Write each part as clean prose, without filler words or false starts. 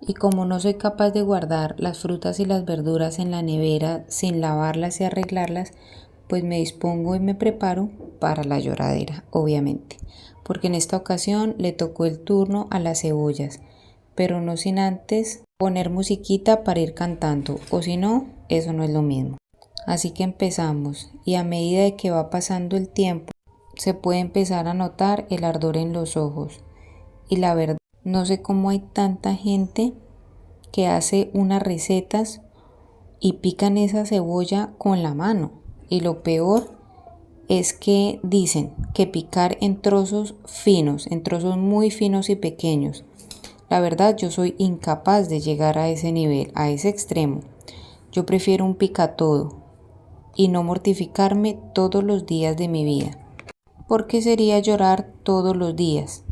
Y como no soy capaz de guardar las frutas y las verduras en la nevera sin lavarlas y arreglarlas, pues me dispongo y me preparo para la lloradera, obviamente, porque en esta ocasión le tocó el turno a las cebollas, pero no sin antes poner musiquita para ir cantando, o si no, eso no es lo mismo. Así que empezamos, y a medida de que va pasando el tiempo, se puede empezar a notar el ardor en los ojos. Y la verdad, no sé cómo hay tanta gente que hace unas recetas y pican esa cebolla con la mano. Y lo peor es que dicen que picar en trozos finos, en trozos muy finos y pequeños. La verdad, yo soy incapaz de llegar a ese nivel, a ese extremo. Yo prefiero un picatodo y no mortificarme todos los días de mi vida. ¿Por qué sería llorar todos los días?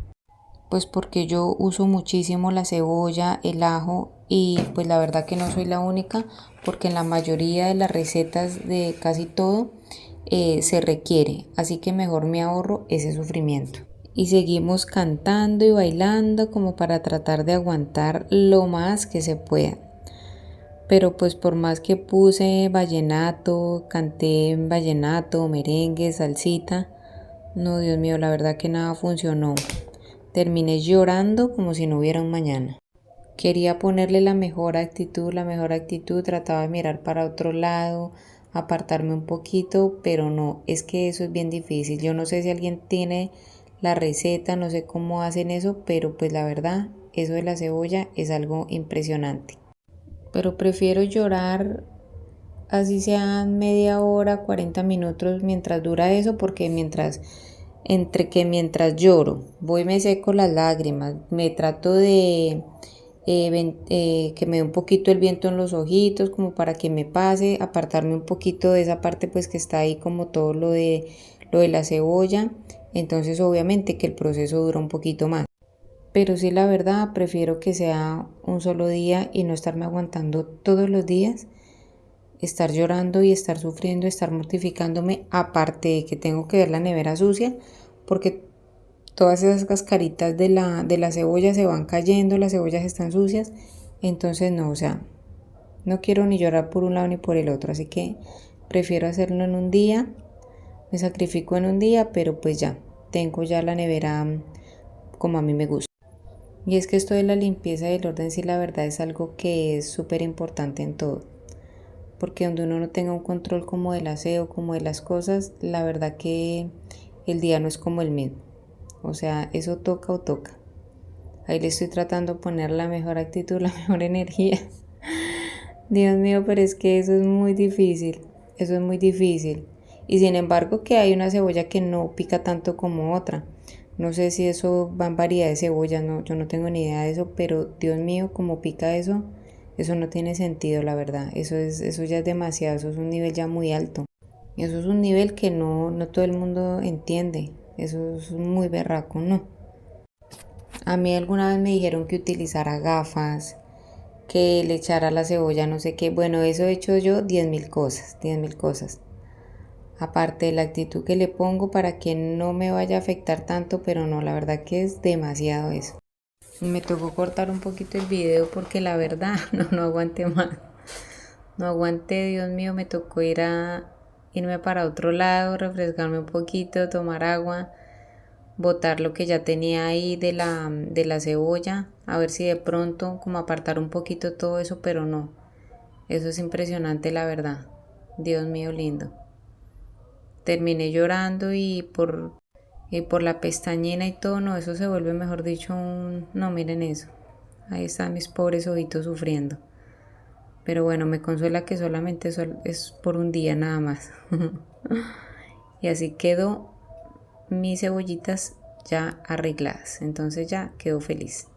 Pues porque yo uso muchísimo la cebolla, el ajo y pues la verdad que no soy la única porque en la mayoría de las recetas de casi todo se requiere, así que mejor me ahorro ese sufrimiento. Y seguimos cantando y bailando como para tratar de aguantar lo más que se pueda. Pero pues por más que puse vallenato, canté vallenato, merengue, salsita, no, Dios mío, la verdad que nada funcionó. Terminé llorando como si no hubiera un mañana. Quería ponerle la mejor actitud, trataba de mirar para otro lado, apartarme un poquito, pero no, es que eso es bien difícil. Yo no sé si alguien tiene la receta, no sé cómo hacen eso, pero pues la verdad, eso de la cebolla es algo impresionante. Pero prefiero llorar así sean media hora, 40 minutos mientras dura eso, porque mientras lloro, voy me seco las lágrimas, me trato de que me dé un poquito el viento en los ojitos, como para que me pase, apartarme un poquito de esa parte pues que está ahí como todo lo de la cebolla, entonces obviamente que el proceso dura un poquito más. Pero sí, la verdad, prefiero que sea un solo día y no estarme aguantando todos los días, estar llorando y estar sufriendo, estar mortificándome, aparte de que tengo que ver la nevera sucia, porque todas esas cascaritas de la cebolla se van cayendo, las cebollas están sucias, entonces no, o sea, no quiero ni llorar por un lado ni por el otro, así que prefiero hacerlo en un día, me sacrifico en un día, pero pues ya, tengo ya la nevera como a mí me gusta. Y es que esto de la limpieza y el orden, sí, la verdad es algo que es súper importante en todo, porque donde uno no tenga un control como del aseo, como de las cosas, la verdad que el día no es como el mismo. O sea, eso toca o toca. Ahí le estoy tratando de poner la mejor actitud, la mejor energía. Dios mío, pero es que eso es muy difícil. Eso es muy difícil. Y sin embargo que hay una cebolla que no pica tanto como otra. No sé si eso va en variedad de cebollas, no, yo no tengo ni idea de eso, pero Dios mío, como pica eso, eso no tiene sentido, la verdad. Eso ya es demasiado, eso es un nivel ya muy alto. Eso es un nivel que no todo el mundo entiende. Eso es muy berraco, ¿no? A mí alguna vez me dijeron que utilizara gafas, que le echara la cebolla, no sé qué. Bueno, eso he hecho yo 10.000 cosas, 10.000 cosas. Aparte de la actitud que le pongo para que no me vaya a afectar tanto, pero no, la verdad que es demasiado eso. Me tocó cortar un poquito el video porque la verdad no aguanté más. No aguanté, Dios mío, me tocó irme para otro lado, refrescarme un poquito, tomar agua, botar lo que ya tenía ahí de la cebolla, a ver si de pronto como apartar un poquito todo eso, pero no. Eso es impresionante, la verdad. Dios mío lindo. Terminé llorando y por la pestañina y todo, no, eso se vuelve, mejor dicho, no, miren eso. Ahí están mis pobres ojitos sufriendo. Pero bueno, me consuela que solamente es por un día nada más. Y así quedó mis cebollitas ya arregladas. Entonces ya quedó feliz.